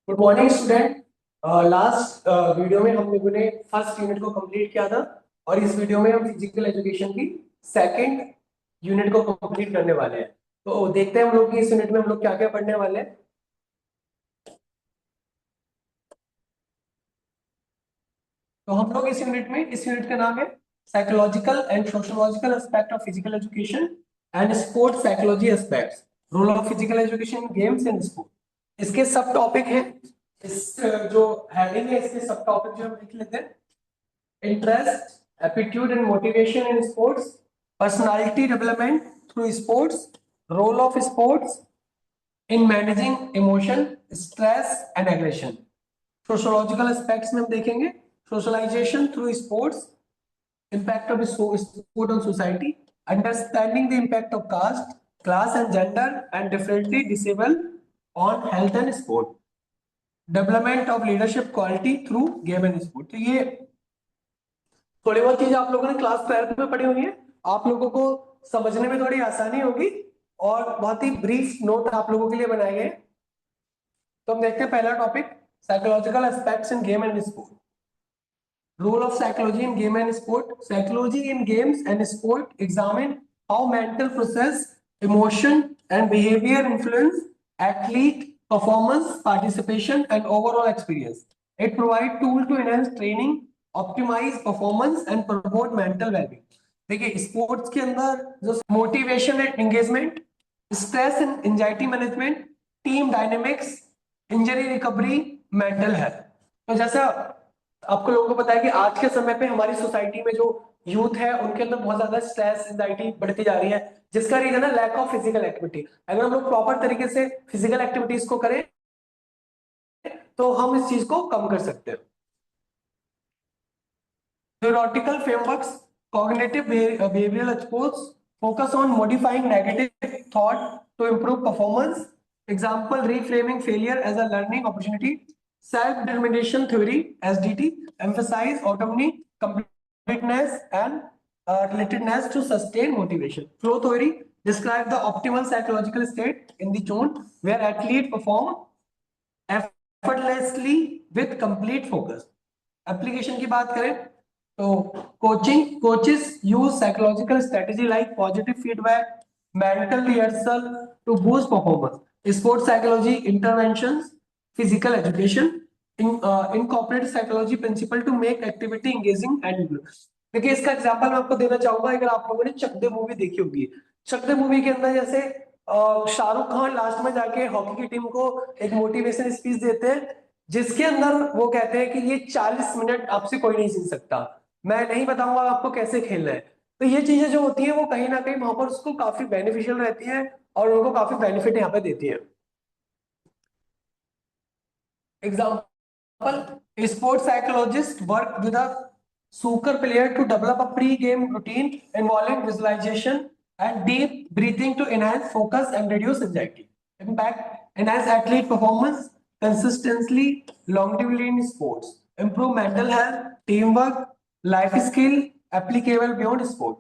Good morning student. Last video में हम लोगों ने फर्स्ट यूनिट को कंप्लीट किया था और इस वीडियो में हम फिजिकल एजुकेशन की सेकंड यूनिट को कंप्लीट करने वाले हैं। तो देखते हैं हम लोग कि इस यूनिट में हम लोग क्या क्या पढ़ने वाले हैं। तो हम लोग इस यूनिट का नाम है psychological and sociological aspect of physical education and sports psychology aspects, role of physical education games and sport. इसके सब टॉपिक हैं। इस जो हेडिंग है इसके सब टॉपिक जो हम लिख लेते हैं: interest, aptitude and motivation in sports, personality development through sports, role of sports in managing emotion, stress and aggression. Sociological aspects में हम देखेंगे socialization through sports, impact of sport on society, understanding the impact of caste, class and gender and differently disabled on health and sport, development of leadership quality through game and sport। तो ये थोड़ी बहुत चीजें आप लोगों ने class 12 में पढ़ी हुई है, आप लोगों को समझने में थोड़ी आसानी होगी और बहुत ही ब्रीफ नोट आप लोगों के लिए बनाए गए। तो हम देखते हैं पहला topic, psychological aspects in game and sport. Role of psychology in game and sport. Psychology in games and sport examine how mental process, emotion and behaviour influence athlete performance, participation and overall experience. It provides tool to enhance training, optimize performance and promote mental well-being। देखिए sports के अंदर जो motivation and engagement, stress and anxiety management, team dynamics, injury recovery, mental health. तो जैसा आपको लोगों को पता है कि आज के समय पे हमारी सोसाइटी में जो यूथ है उनके अंदर बहुत ज्यादा स्ट्रेस एंजाइटी बढ़ती जा रही है, जिसका रीजन है लैक ऑफ फिजिकल एक्टिविटी। अगर हम लोग प्रॉपर तरीके से फिजिकल एक्टिविटीज को करें तो हम इस चीज को कम कर सकते हैं। Theoretical frameworks, cognitive behavioral experts focus on modifying negative thought to improve performance. Example, reframing failure as a learning opportunity. Self-determination theory, SDT, emphasize autonomy, completeness, and relatedness to sustain motivation. Flow theory describe the optimal psychological state in the zone where athletes perform effortlessly with complete focus। Application की बात करें तो coaching coaches use psychological strategy like positive feedback, mental rehearsal to boost performance. Sports psychology interventions, physical education incorporate psychology principle to make activity engaging and. देखिए इसका example मैं आपको देना चाहूंगा। अगर आप लोगों ने चक दे मूवी देखी होगी, चक दे मूवी के अंदर जैसे शाहरुख खान लास्ट में जाके हॉकी की टीम को एक मोटिवेशन स्पीच देते हैं, जिसके अंदर वो कहते हैं कि ये 40 मिनट आपसे कोई नहीं जीत सकता, मैं नहीं बताऊंगा आपको कैसे खेलना है। तो ये चीजें जो होती है वो कहीं ना कहीं वहां पर उसको काफी बेनिफिशियल रहती है और उनको काफी बेनिफिट यहाँ पे देती है। Example, a sports psychologist worked with a snooker player to develop a pre-game routine involving visualization and deep breathing to enhance focus and reduce anxiety. Impact, enhance athlete performance, consistency, longevity in sports, improve mental health, teamwork, life skill, applicable beyond sport.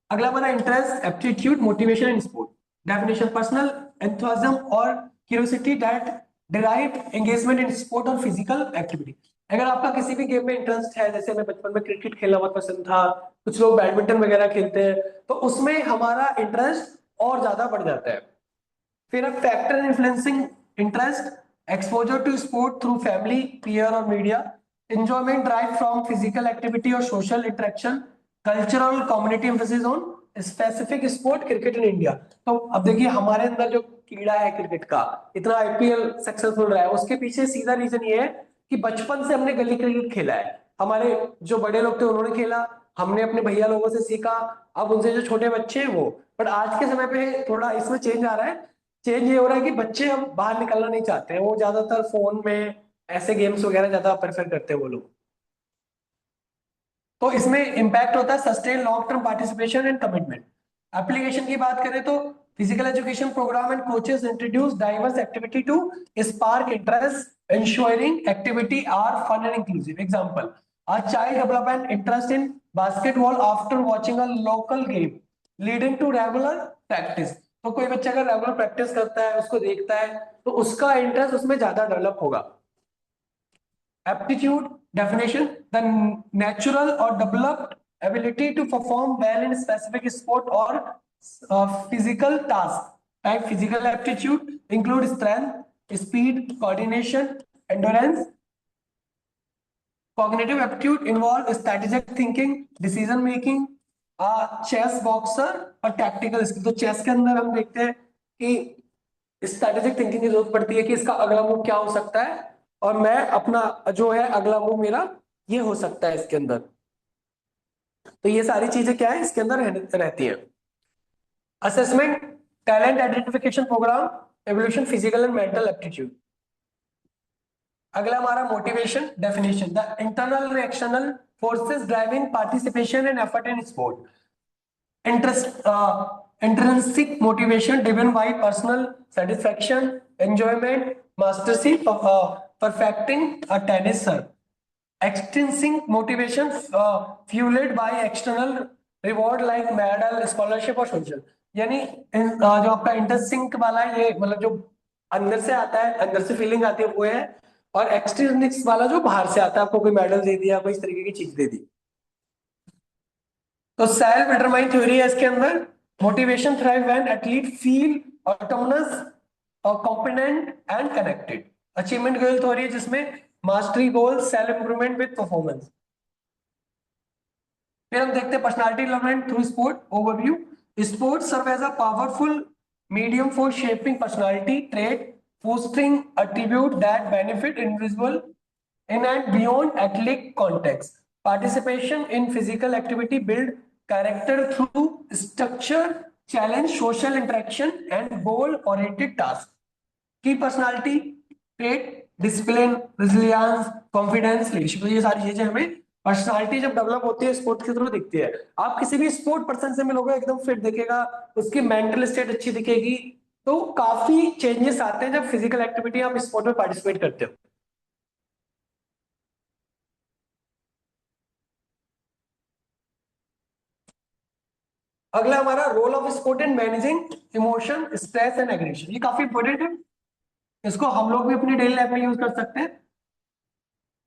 अगला हमारा interest, aptitude, motivation in sport. Definition, personal enthusiasm और curiosity that derive engagement in sport और physical activity. अगर आपका किसी भी game में interest है, जैसे मैं बचपन में क्रिकेट खेलना बहुत पसंद था, कुछ लोग बैडमिंटन वगैरह खेलते हैं, तो उसमें हमारा इंटरेस्ट और ज्यादा बढ़ जाता है। फिर factor influencing interest, exposure to sport through family, peer और media, enjoyment derived from physical activity or social interaction, cultural community emphasis on specific sport, cricket in India। तो अब देखिए हमारे अंदर जो कीड़ा है क्रिकेट का, इतना आईपीएल सक्सेसफुल रहा है, उसके पीछे सीधा रीजन ये है कि बचपन से हमने गली क्रिकेट खेला है। हमारे जो बड़े लोग थे उन्होंने खेला, हमने अपने भैया लोगों से सीखा, अब उनसे जो छोटे बच्चे हैं वो। बट आज के समय पे थोड़ा इसमें चेंज आ रहा है। चेंज ये हो रहा है कि बच्चे अब बाहर निकलना नहीं चाहते हैं, वो ज्यादातर फोन में ऐसे गेम्स वगैरह ज्यादा प्रेफर करते हैं वो लोग। तो इसमें इंपैक्ट होता है sustain long term participation and commitment. Application की बात करें तो physical education programme and coaches introduce diverse activity to spark interest, ensuring activity are fun and inclusive। Example, a child develop an interest in basketball after watching a local game, leading to regular practice। तो कोई बच्चा अगर regular practice करता है, उसको देखता है, तो उसका इंटरेस्ट उसमें ज्यादा डेवलप होगा। Aptitude definition: the natural or developed ability to perform well in specific sport or physical task. Type: physical aptitude include strength, speed, coordination, endurance. Cognitive aptitude involve strategic thinking, decision making, chess boxer और tactical skill. तो chess के अंदर हम देखते हैं कि strategic thinking की जरूरत पड़ती है कि इसका अगला मूव क्या हो सकता है और मैं अपना जो है अगला मूव मेरा ये हो सकता है इसके अंदर। तो ये सारी चीजें क्या है इसके अंदर रहती है। Assessment: talent identification programme, evolution, physical and mental aptitude. अगला हमारा motivation definition: the internal external forces driving participation and effort in sport. Intrinsic motivation driven by personal satisfaction, enjoyment, mastery, perfecting a tennis serve. Extrinsic motivation fueled by external reward like medal, scholarship और social। यानी जो आपका इंटरसिंक वाला है ये मतलब जो अंदर से आता है, अंदर से फीलिंग आती है वो है, और एक्सटर्निक्स वाला जो बाहर से आता है, आपको कोई मेडल दे दिया, कोई इस तरीके की चीज दे दी। तो सेल्फ डिटरमाइन थ्योरी है इसके अंदर। Motivation thrive when athlete feel autonomous, competent and connected. Achievement goal theory है जिसमें mastery goal, self improvement with performance. फिर हम देखते हैं personality development through sport overview. Sport serve as a powerful medium for shaping personality trait, fostering attribute that benefit individual in and beyond athletic context. Participation in physical activity build character through structure, challenge, social interaction, and goal-oriented tasks. Key personality trait: discipline, resilience, confidence, leadership। तो ये सारी चीजें हमें personality जब develop होती है sport के through दिखती है। आप किसी भी स्पोर्ट पर्सन से मिलोगे एकदम फिट दिखेगा, उसकी मेंटल स्टेट अच्छी दिखेगी। तो काफी चेंजेस आते हैं जब फिजिकल एक्टिविटी आप स्पोर्ट में पार्टिसिपेट करते हो। अगला हमारा role of sport in managing emotion, stress and aggression. ये काफी इंपॉर्टेंट है, इसको हम लोग भी अपनी डेली लाइफ में यूज कर सकते हैं।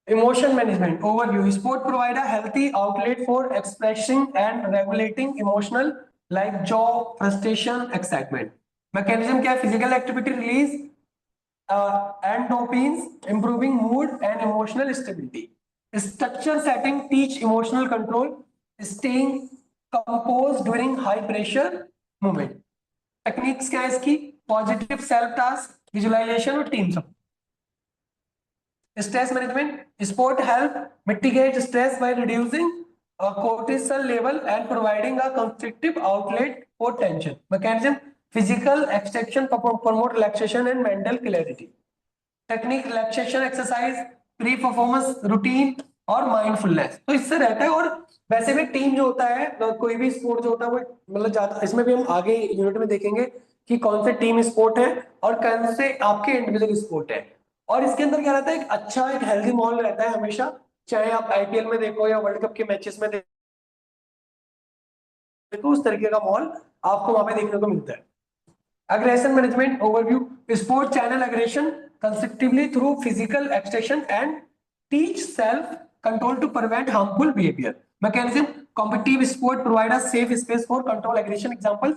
Emotion management overview: sport provide a healthy outlet for expressing and regulating emotional like jaw, frustration, excitement. Mechanism क्या है? Physical activity release endorphins, improving mood and emotional stability. Structure setting teach emotional control, staying composed during high pressure moment. Techniques क्या है इसकी? Positive self task, visualisation और team support. Stress management: sport help mitigate stress by reducing cortisol level and providing a constructive outlet for tension. Mechanism: physical extraction promote relaxation and mental clarity. Technique: relaxation exercise, pre performance routine और mindfulness. तो इससे रहता है। और वैसे भी team जो होता है, कोई भी स्पोर्ट जो होता है वो मतलब ज्यादा, इसमें भी हम आगे यूनिट में देखेंगे कि कौन से टीम स्पोर्ट है और कौन से आपके इंडिविजुअल स्पोर्ट है। और इसके अंदर क्या रहता है? एक अच्छा एक हेल्दी माहौल रहता है हमेशा, चाहे आप आईपीएल में देखो या वर्ल्ड कप के मैचेस में देखो, उस तरीके का माहौल आपको वहां पे देखने को मिलता है। Aggression management overview: sport channel aggression constructively through physical expression and teach self control to prevent harmful behavior. Mechanism: competitive sport provide a safe space for control aggression. Example: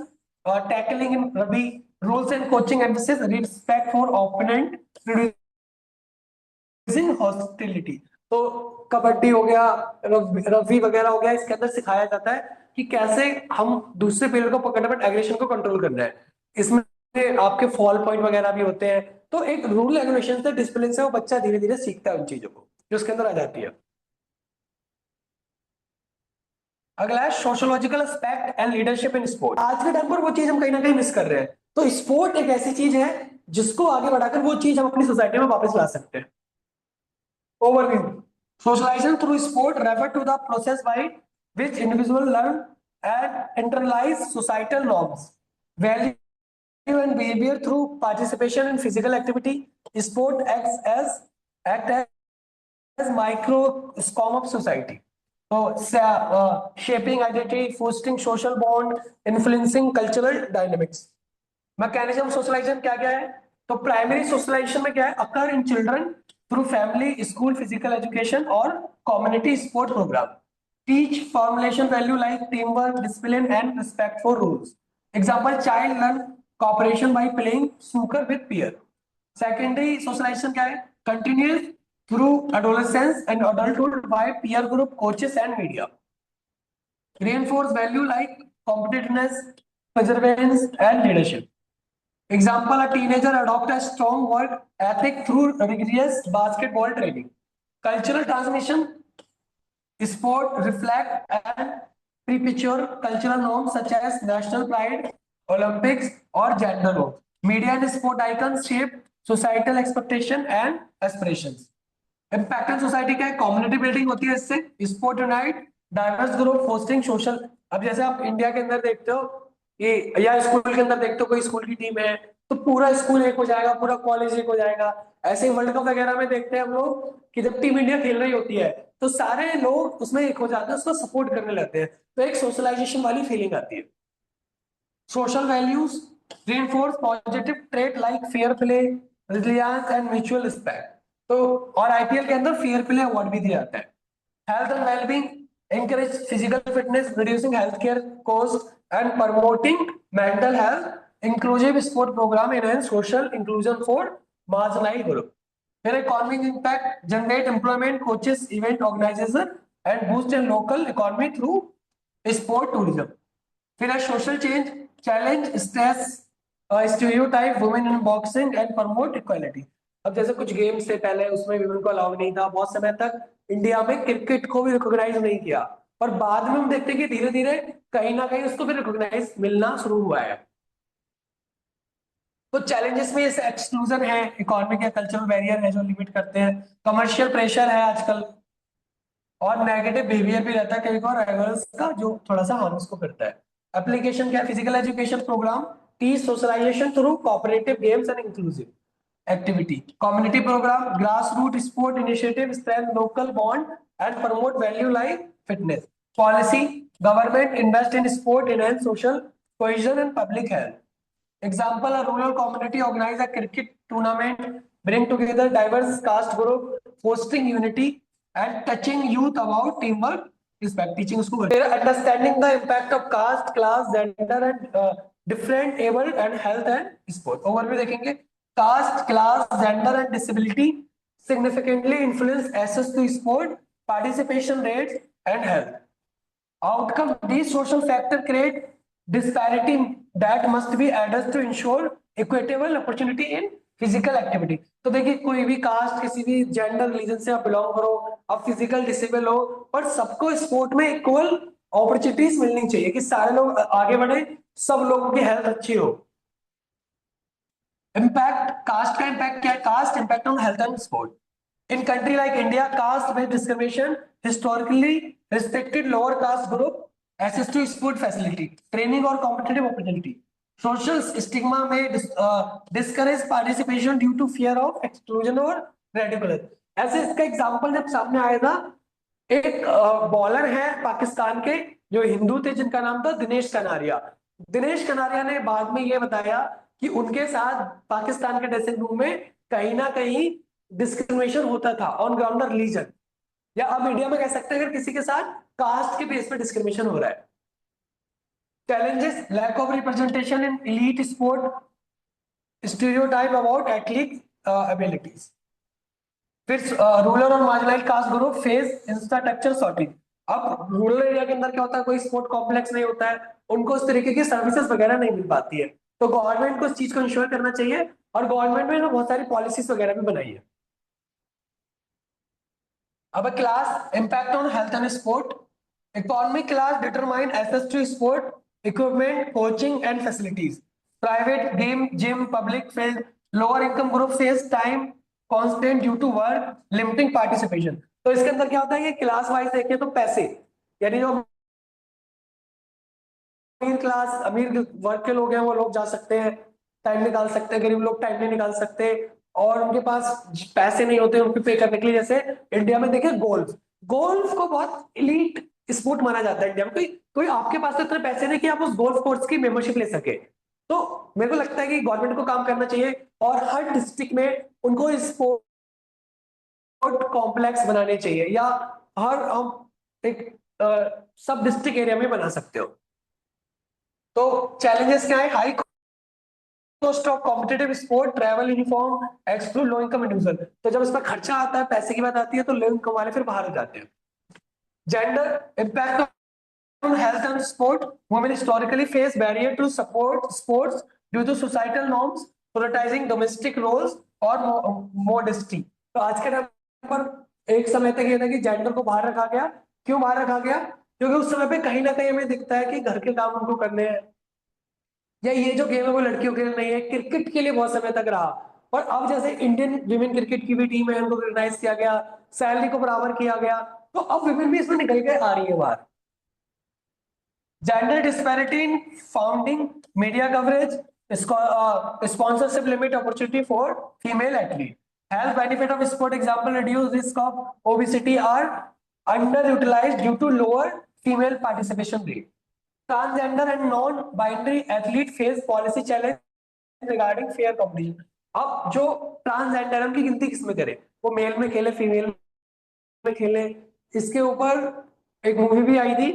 tackling in rugby. Rules and coaching emphasis respect for opponent, reducing hostility. तो कबड्डी हो गया, rugby वगैरह हो गया, इसके अंदर सिखाया जाता है कि कैसे हम दूसरे प्लेयर को पकड़ने पर एग्रेशन को कंट्रोल करना है। इसमें आपके फॉल पॉइंट वगैरह भी होते हैं। तो एक रूल रेगुलेशन से, डिसिप्लिन से वो बच्चा धीरे धीरे सीखता है उन चीजों को जो उसके अंदर आ जाती है। अगला है sociological aspect and leadership in sport. आज के टाइम पर वो चीज हम कहीं ना कहीं मिस कर रहे हैं। तो स्पोर्ट एक ऐसी चीज है जिसको आगे बढ़ाकर वो चीज हम अपनी सोसाइटी में वापस ला सकते हैं। Overview: socialization through sport refer to the process by which individuals learn and internalize societal norms, value and behavior through participation in physical activity. Sport act as microcosm of society. So, shaping identity, fostering social bond, influencing cultural dynamics. Mechanism socialisation क्या क्या है? तो primary socialisation में क्या है? Occur in children through family, school, physical education, or community sport program. Teach formulation value like teamwork, discipline, and respect for rules. Example: child learn cooperation by playing snooker with peer. Secondary socialization क्या है? Continues through adolescence and adulthood by peer group, coaches, and media. Reinforce value like competitiveness, perseverance, and leadership. Example: a teenager adopt a strong work ethic through rigorous basketball training. Cultural transmission: sport reflect and perpetuate cultural norms such as national pride, Olympics, or gender norms. Media and sport icons shape societal expectation and aspirations. Impact in society क्या है? Community building होती है इससे, sport unite diverse group fostering social. अब जैसे आप India के अंदर देखते हो कि या स्कूल के अंदर देखते हो कोई स्कूल की टीम है तो पूरा स्कूल एक हो जाएगा, पूरा कॉलेज एक हो जाएगा। ऐसे ही वर्ल्ड कप वगैरह में देखते हैं हम लोग कि जब टीम इंडिया खेल रही होती है तो सारे लोग उसमें एक हो जाते हैं, उसको सपोर्ट करने लगते हैं, तो एक सोशलाइजेशन वाली फीलिंग आती है। Social values reinforce positive trait like fair play, resilience and mutual respect. तो और आईपीएल के अंदर फेयर प्ले अवार्ड भी दिया जाता है। Health and wellbeing encourage physical fitness, reducing healthcare costs and promoting mental health. Inclusive sport program enhance social inclusion for marginalized group. फिर economic impact generate employment, coaches, event organizers and boost in local economy through sport tourism. फिर है social change challenge stress stereotype women in boxing and promote equality. अब जैसे कुछ games से पहले उसमें women को अलाउ नहीं था, बहुत समय तक इंडिया में क्रिकेट को भी रिकॉग्नाइज नहीं किया, पर बाद में हम देखते हैं कि धीरे धीरे कहीं ना कहीं उसको भी रिकॉग्नाइज मिलना शुरू हुआ है। तो चैलेंजेस में जैसे एक्सक्लूजन है, इकोनॉमिक या कल्चरल बैरियर है जो लिमिट करते हैं, कमर्शियल प्रेशर है आजकल, और नेगेटिव बिहेवियर भी रहता है कई बार राइवल्स का जो थोड़ा सा हार्म उसको करता है। एप्लीकेशन क्या है? Physical education programme teach socialisation through cooperative games and inclusive activity. Community programme grass root sport initiative strength local bond and promote value like fitness. Policy government invest in sport enhance social cohesion and public health. Example: a rural community organize a cricket tournament, bring together diverse caste group, fostering unity and touching youth about teamwork, respect, teaching उसको understanding the impact of caste, class, gender and different able and health and sport. Overview देखेंगे। Caste, class, gender and disability significantly influence access to sport, participation rates and health. Outcome: these social factors create disparity that must be addressed to ensure equitable opportunity in physical activity. तो देखिए कोई भी cast, किसी भी gender, religion से आप belong करो, आप फिजिकल डिसेबल हो, पर सबको स्पोर्ट में इक्वल अपॉर्चुनिटीज मिलनी चाहिए कि सारे लोग आगे बढ़े, सब लोगों की हेल्थ अच्छी हो। इम्पैक्ट कास्ट का इम्पैक्ट क्या है? Caste impact on health and sport. In country like India, caste-based discrimination historically restricted lower caste group access to sport facility, training or competitive opportunity. Social stigma may discourage participation due to fear of exclusion or ridicule. ऐसे इसका example जब सामने आया था, एक bowler है पाकिस्तान के जो हिंदू थे जिनका नाम था दिनेश कनारिया। दिनेश कनारिया ने बाद में ये बताया कि उनके साथ पाकिस्तान के ड्रेसिंग रूम में कहीं ना कहीं डिस्क्रिमिनेशन होता था ऑन ग्राउंड ऑफ रिलीजन, या अब इंडिया में कह सकते हैं अगर किसी के साथ कास्ट के बेस पे डिस्क्रिमिनेशन हो रहा है। Challenges: lack of representation in elite sport, stereotype about athlete abilities. फिर रूरल और marginalised caste group face infrastructure shortage. अब रूरल एरिया के अंदर क्या होता है, कोई स्पोर्ट कॉम्प्लेक्स नहीं होता है, उनको उस तरीके की सर्विसेज वगैरह नहीं मिल पाती है, तो गवर्नमेंट को इस चीज को इंश्योर करना चाहिए, और गवर्नमेंट ने बहुत सारी पॉलिसीज वगैरह भी बनाई है। अब class impact on health and sport. Economic class determine access to sport equipment, coaching and facilities. Private game gym public field. Lower income group face time constant due to work limiting participation. तो इसके अंदर क्या होता है कि class wise देखें तो पैसे, यानी जो अमीर क्लास, अमीर वर्ग के लोग हैं वो लोग जा सकते हैं, टाइम निकाल सकते हैं, गरीब लोग टाइम नहीं निकाल सकते और उनके पास पैसे नहीं होते उनको पे करने के लिए। जैसे इंडिया में देखें गोल्फ, गोल्फ को बहुत इलीट स्पोर्ट माना जाता है इंडिया में, कोई आपके पास तो इतने पैसे नहीं कि आप उस गोल्फ कोर्स की मेंबरशिप ले सके। तो मेरे को लगता है कि गवर्नमेंट को काम करना चाहिए और हर डिस्ट्रिक्ट में उनको स्पोर्ट कॉम्प्लेक्स बनाने चाहिए, या हर हम एक सब डिस्ट्रिक्ट एरिया में बना सकते हो। तो चैलेंजेस क्या है? High cost of competitive sport, travel, uniform, exclude low income individual. तो जब इसमें खर्चा आता है, पैसे की बात आती है, तो लो इनकम वाले फिर बाहर हो जाते हैं। Gender impact on health and sport, women historically face barrier to support sports due to societal norms, prioritizing domestic roles और modesty। तो आज के टाइम पर एक समय तक ये था कि जेंडर को बाहर रखा गया। क्यों बाहर रखा गया? क्योंकि उस समय पे कहीं ना कहीं हमें दिखता है कि घर के काम उनको करने हैं, या ये जो गेम है वो लड़कियों के लिए नहीं है। क्रिकेट के लिए बहुत समय तक रहा, और अब जैसे इंडियन विमेन क्रिकेट की भी टीम है, उनको रिकॉग्नाइज किया गया, सैलरी को बराबर किया गया, तो अब विमेन भी इसमें निकल के आ रही है बाहर। Gender disparity in founding, media coverage, sponsorship limit opportunity for female athlete. Health benefit of sport, example, reduce risk of obesity are underutilized due to lower female participation rate. Transgender and non-binary athlete face policy challenge regarding fair competition. अब जो transgender है उनकी गिनती किसमें करें? वो mail में खेले, फीमेल में खेले? इसके ऊपर एक मूवी भी आई थी,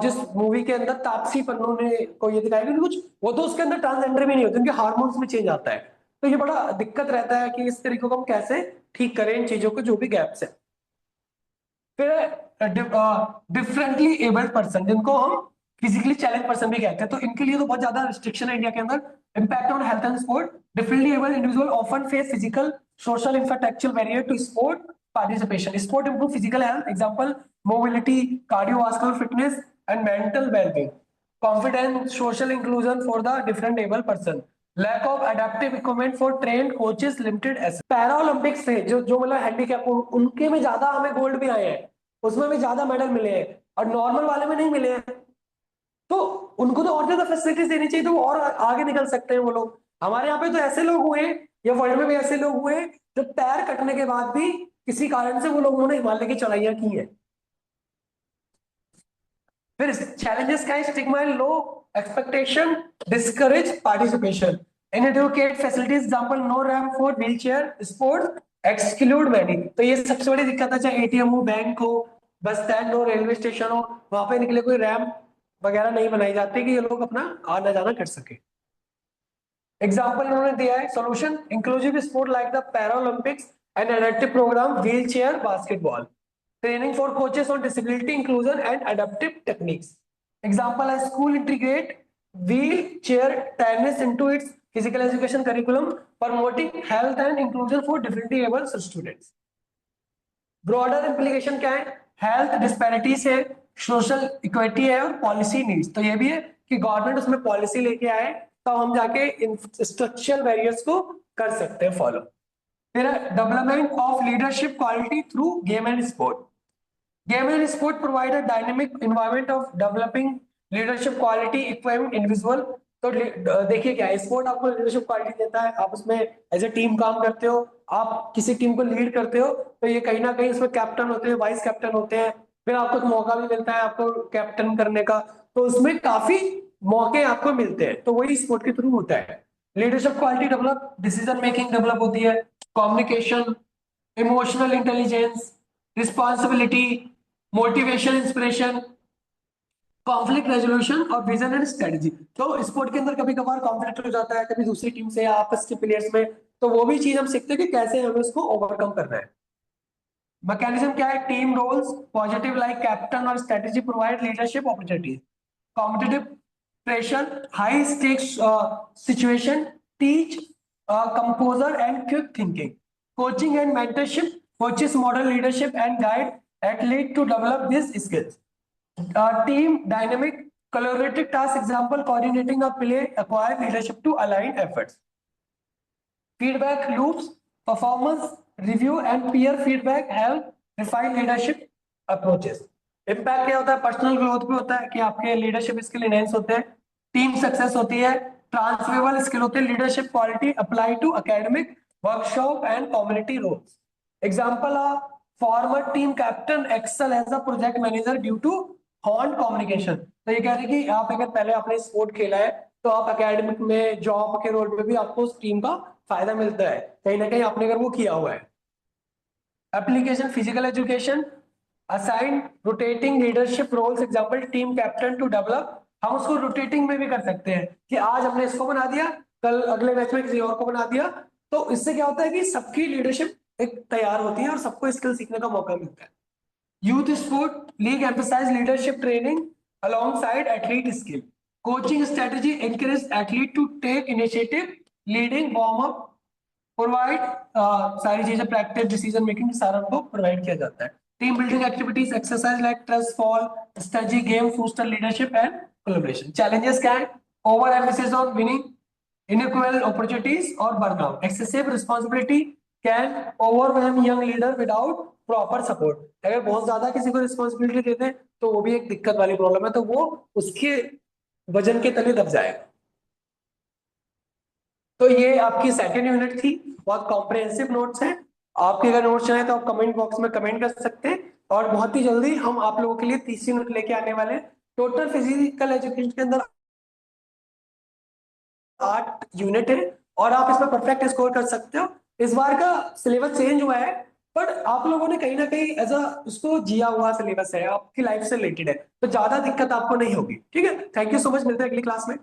जिस मूवी के अंदर तापसी पन्नू ने को ये दिखाया कि कुछ वो तो उसके अंदर ट्रांसजेंडर भी नहीं होते, उनके हार्मोन्स में चेंज आता है। तो ये बड़ा दिक्कत रहता है कि इस तरीके को हम कैसे ठीक करें, इन चीजों को जो भी गैप्स है। फिर डिफरेंटली एबल्ड पर्सन, जिनको हम फिजिकली चैलेंज पर्सन भी कहते हैं, तो इनके लिए तो बहुत ज्यादा रिस्ट्रिक्शन है इंडिया के अंदर। Impact on health and sport, differently abled individual often face physical social infrastructural barrier to sport participation. Sport improve physical health, example mobility, cardiovascular fitness and mental well-being. Confidence, social inclusion for the different able person. Lack of adaptive equipment for trained coaches, limited access. Para Olympics से जो जो मतलब handicap, उनके में ज्यादा हमें gold भी आए हैं, उसमें भी ज्यादा मेडल मिले हैं, और नॉर्मल वाले में नहीं मिले हैं। तो उनको तो और ज्यादा फैसिलिटीज देनी चाहिए, तो वो और आगे निकल सकते हैं वो लोग। हमारे यहाँ पे तो ऐसे लोग हुए, या वर्ल्ड में भी ऐसे लोग हुए, जो पैर कटने के बाद भी किसी कारण से वो लोगों ने हिमालय की चढ़ाइयां की है। फिर चैलेंजेस क्या है? Stigma and low expectation discourage participation. Inadequate facilities, example no ramp for wheelchair sports, exclude many. तो ये सबसे बड़ी दिक्कत है, चाहे एटीएम हो, बैंक हो, बस स्टैंड हो, रेलवे स्टेशन हो, वहां पे निकले कोई रैंप वगैरह नहीं बनाई जाती कि ये लोग अपना आना जाना कर सके। एग्जाम्पल इन्होंने दिया है solution, inclusive sport like the para Olympics and adaptive programme, wheelchair basketball, training for coaches on disability inclusion and adaptive techniques. Example है school integrate wheelchair tennis into its physical education curriculum, promoting health and inclusion for differently able students. Broader implication क्या है? Health disparities है, social equity है, और policy needs. तो ये भी है कि गवर्नमेंट उसमें पॉलिसी लेके आए, तो हम जाके इन स्ट्रक्चरल बैरियर्स को कर सकते हैं फॉलो। फिर development of leadership quality through game and sport. Game and sport provide a dynamic environment of developing leadership quality, equipping individual। तो देखिए क्या है, स्पोर्ट आपको लीडरशिप क्वालिटी देता है, आप उसमें एज ए टीम काम करते हो, आप किसी टीम को लीड करते हो, तो ये कहीं ना कहीं उसमें कैप्टन होते हैं, वाइस कैप्टन होते हैं, फिर आपको एक मौका भी मिलता है आपको कैप्टन करने का, तो उसमें काफी मौके आपको मिलते हैं, तो वही स्पोर्ट के थ्रू होता है। Leadership quality develop, decision making develop होती है, communication, emotional intelligence, responsibility, motivation, inspiration, conflict resolution और विजन एंड स्ट्रेटजी। तो स्पोर्ट के अंदर कभी कभार कॉन्फ्लिक्ट हो जाता है, कभी दूसरी टीम से या आपस के प्लेयर्स में, तो वो भी चीज हम सीखते हैं कि कैसे हमें उसको ओवरकम करना है। मैकेनिज्म क्या है? Team roles, positive like captain और strategy provide leadership opportunities. Competitive pressure, high stakes situation teach composure and quick thinking. Coaching and mentorship, coaches model leadership and guide athlete to develop this skills. Team dynamic, collaborative task, example coordinating a play, acquire leadership to align efforts. Feedback loops, performance review and peer feedback help refine leadership approaches. Impact क्या होता है? Personal growth भी होता है कि आपके leadership skill enhance होते हैं, टीम सक्सेस होती है, ट्रांसफरेबल स्किल होते हैं, leadership quality apply to academic workshop and community roles. Example former team captain excel as a project manager due to horn communication. तो ये कह रहे हैं कि आप अगर पहले आपने स्पोर्ट खेला है, तो आप एकेडमिक में जॉब के रोल पे भी आपको उस टीम का फायदा मिलता है, कहीं ना कहीं आपने अगर वो किया हुआ है। Application physical education, assign rotating leadership roles, example team captain to develop. हम उसको रोटेटिंग में भी कर सकते हैं कि आज हमने इसको बना दिया, कल अगले मैच में किसी और को बना दिया। तो इससे क्या होता है कि सबकी लीडरशिप एक तैयार होती है और सबको स्किल सीखने का मौका मिलता है। Youth Sport League emphasize leadership training alongside athlete skill. Coaching strategy encourage athlete to take initiative, leading warm up, provide सारी चीजें, प्रैक्टिस, डिसीजन मेकिंग, सारा उनको प्रोवाइड किया जाता है। Team building activities, exercise like trust fall, strategy game, foster leadership and collaboration. Challenges क्या है? Over emphasis on winning, inequal opportunities और burnout, excessive responsibility can overwhelm young leader without proper support। अगर बहुत ज्यादा किसी को रिस्पॉन्सिबिलिटी देते हैं तो वो भी एक दिक्कत वाली प्रॉब्लम है, तो वो उसके वजन के तले दब जाएगा। तो ये आपकी सेकेंड यूनिट थी, बहुत कॉम्प्रिहेंसिव नोट्स हैं। आपके अगर नोट्स चाहें तो आप कमेंट बॉक्स में कमेंट कर सकते हैं, और बहुत ही जल्दी हम आप लोगों के लिए तीसरी यूनिट लेके आने वाले हैं। टोटल फिजिकल एजुकेशन के अंदर 8 यूनिट है, और आप इसमें परफेक्ट स्कोर कर सकते हो। इस बार का सिलेबस चेंज हुआ है, पर आप लोगों ने कहीं ना कहीं एज अ उसको जिया हुआ सिलेबस है, आपकी लाइफ से रिलेटेड है, तो ज्यादा दिक्कत आपको नहीं होगी। ठीक है, थैंक यू सो मच, मिलते हैं अगली क्लास में।